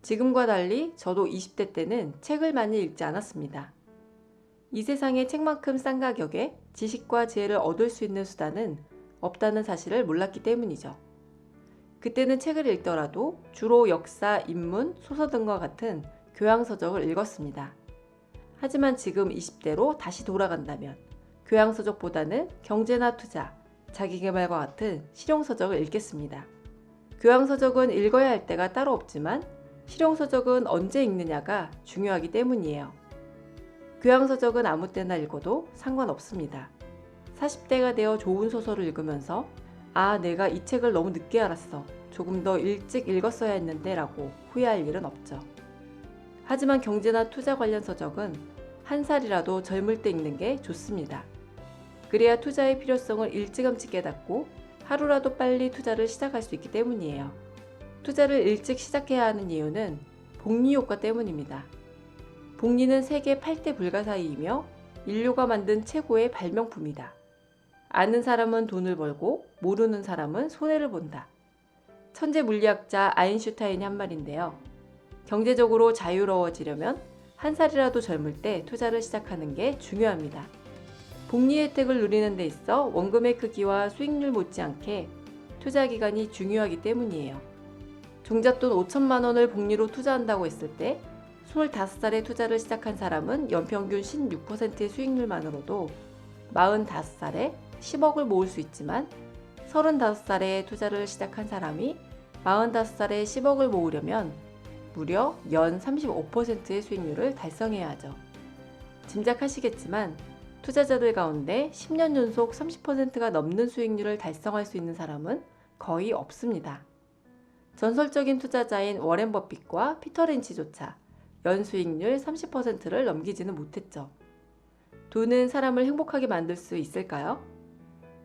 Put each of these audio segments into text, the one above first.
지금과 달리 저도 20대 때는 책을 많이 읽지 않았습니다. 이 세상에 책만큼 싼 가격에 지식과 지혜를 얻을 수 있는 수단은 없다는 사실을 몰랐기 때문이죠. 그때는 책을 읽더라도 주로 역사, 인문, 소설 등과 같은 교양서적을 읽었습니다. 하지만 지금 20대로 다시 돌아간다면 교양서적보다는 경제나 투자, 자기계발과 같은 실용서적을 읽겠습니다. 교양서적은 읽어야 할 때가 따로 없지만 실용서적은 언제 읽느냐가 중요하기 때문이에요. 교양서적은 아무 때나 읽어도 상관없습니다. 40대가 되어 좋은 소설을 읽으면서 내가 이 책을 너무 늦게 알았어. 조금 더 일찍 읽었어야 했는데 라고 후회할 일은 없죠. 하지만 경제나 투자 관련 서적은 한 살이라도 젊을 때 읽는 게 좋습니다. 그래야 투자의 필요성을 일찌감치 깨닫고 하루라도 빨리 투자를 시작할 수 있기 때문이에요. 투자를 일찍 시작해야 하는 이유는 복리 효과 때문입니다. 복리는 세계 8대 불가사의이며 인류가 만든 최고의 발명품이다. 아는 사람은 돈을 벌고 모르는 사람은 손해를 본다. 천재 물리학자 아인슈타인이 한 말인데요. 경제적으로 자유로워지려면 한 살이라도 젊을 때 투자를 시작하는 게 중요합니다. 복리 혜택을 누리는 데 있어 원금의 크기와 수익률 못지않게 투자 기간이 중요하기 때문이에요. 종잣돈 5천만 원을 복리로 투자한다고 했을 때 25살에 투자를 시작한 사람은 연평균 16%의 수익률만으로도 45살에 10억을 모을 수 있지만 35살에 투자를 시작한 사람이 45살에 10억을 모으려면 무려 연 35%의 수익률을 달성해야 하죠. 짐작하시겠지만 투자자들 가운데 10년 연속 30%가 넘는 수익률을 달성할 수 있는 사람은 거의 없습니다. 전설적인 투자자인 워렌 버핏과 피터 린치조차 연수익률 30%를 넘기지는 못했죠. 돈은 사람을 행복하게 만들 수 있을까요?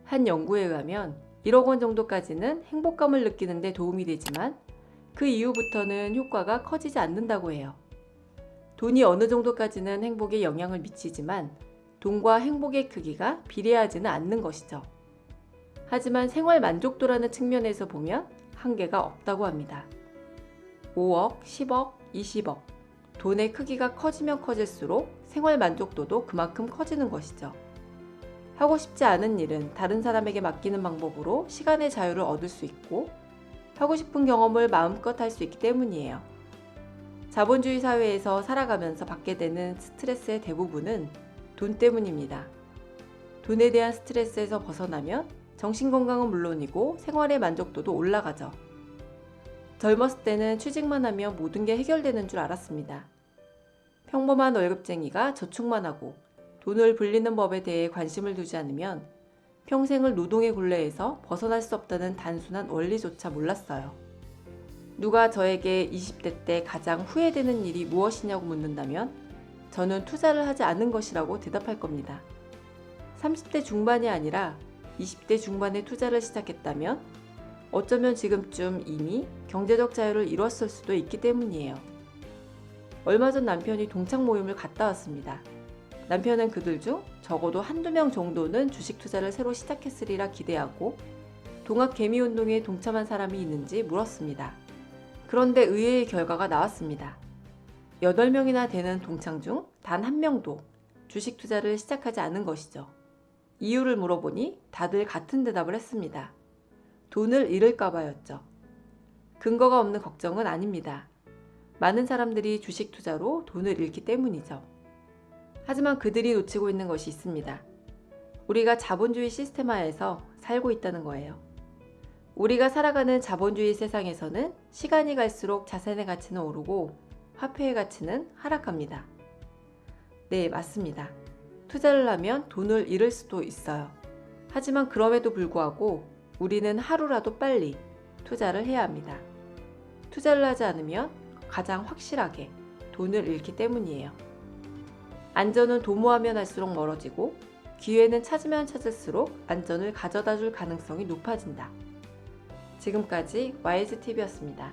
한 연구에 의하면 1억 원 정도까지는 행복감을 느끼는 데 도움이 되지만 그 이후부터는 효과가 커지지 않는다고 해요. 돈이 어느 정도까지는 행복에 영향을 미치지만 돈과 행복의 크기가 비례하지는 않는 것이죠. 하지만 생활 만족도라는 측면에서 보면 한계가 없다고 합니다. 5억, 10억, 20억. 돈의 크기가 커지면 커질수록 생활 만족도도 그만큼 커지는 것이죠. 하고 싶지 않은 일은 다른 사람에게 맡기는 방법으로 시간의 자유를 얻을 수 있고 하고 싶은 경험을 마음껏 할 수 있기 때문이에요. 자본주의 사회에서 살아가면서 받게 되는 스트레스의 대부분은 돈 때문입니다. 돈에 대한 스트레스에서 벗어나면 정신건강은 물론이고 생활의 만족도도 올라가죠. 젊었을 때는 취직만 하면 모든 게 해결되는 줄 알았습니다. 평범한 월급쟁이가 저축만 하고 돈을 불리는 법에 대해 관심을 두지 않으면 평생을 노동의 굴레에서 벗어날 수 없다는 단순한 원리조차 몰랐어요. 누가 저에게 20대 때 가장 후회되는 일이 무엇이냐고 묻는다면 저는 투자를 하지 않은 것이라고 대답할 겁니다. 30대 중반이 아니라 20대 중반에 투자를 시작했다면 어쩌면 지금쯤 이미 경제적 자유를 이뤘을 수도 있기 때문이에요. 얼마 전 남편이 동창 모임을 갔다 왔습니다. 남편은 그들 중 적어도 한두 명 정도는 주식 투자를 새로 시작했으리라 기대하고 동학 개미 운동에 동참한 사람이 있는지 물었습니다. 그런데 의외의 결과가 나왔습니다. 8명이나 되는 동창 중 단 한 명도 주식 투자를 시작하지 않은 것이죠. 이유를 물어보니 다들 같은 대답을 했습니다. 돈을 잃을까 봐였죠. 근거가 없는 걱정은 아닙니다. 많은 사람들이 주식 투자로 돈을 잃기 때문이죠. 하지만 그들이 놓치고 있는 것이 있습니다. 우리가 자본주의 시스템 하에서 살고 있다는 거예요. 우리가 살아가는 자본주의 세상에서는 시간이 갈수록 자산의 가치는 오르고 화폐의 가치는 하락합니다. 네, 맞습니다. 투자를 하면 돈을 잃을 수도 있어요. 하지만 그럼에도 불구하고 우리는 하루라도 빨리 투자를 해야 합니다. 투자를 하지 않으면 가장 확실하게 돈을 잃기 때문이에요. 안전은 도모하면 할수록 멀어지고 기회는 찾으면 찾을수록 안전을 가져다 줄 가능성이 높아진다. 지금까지 YSTV였습니다.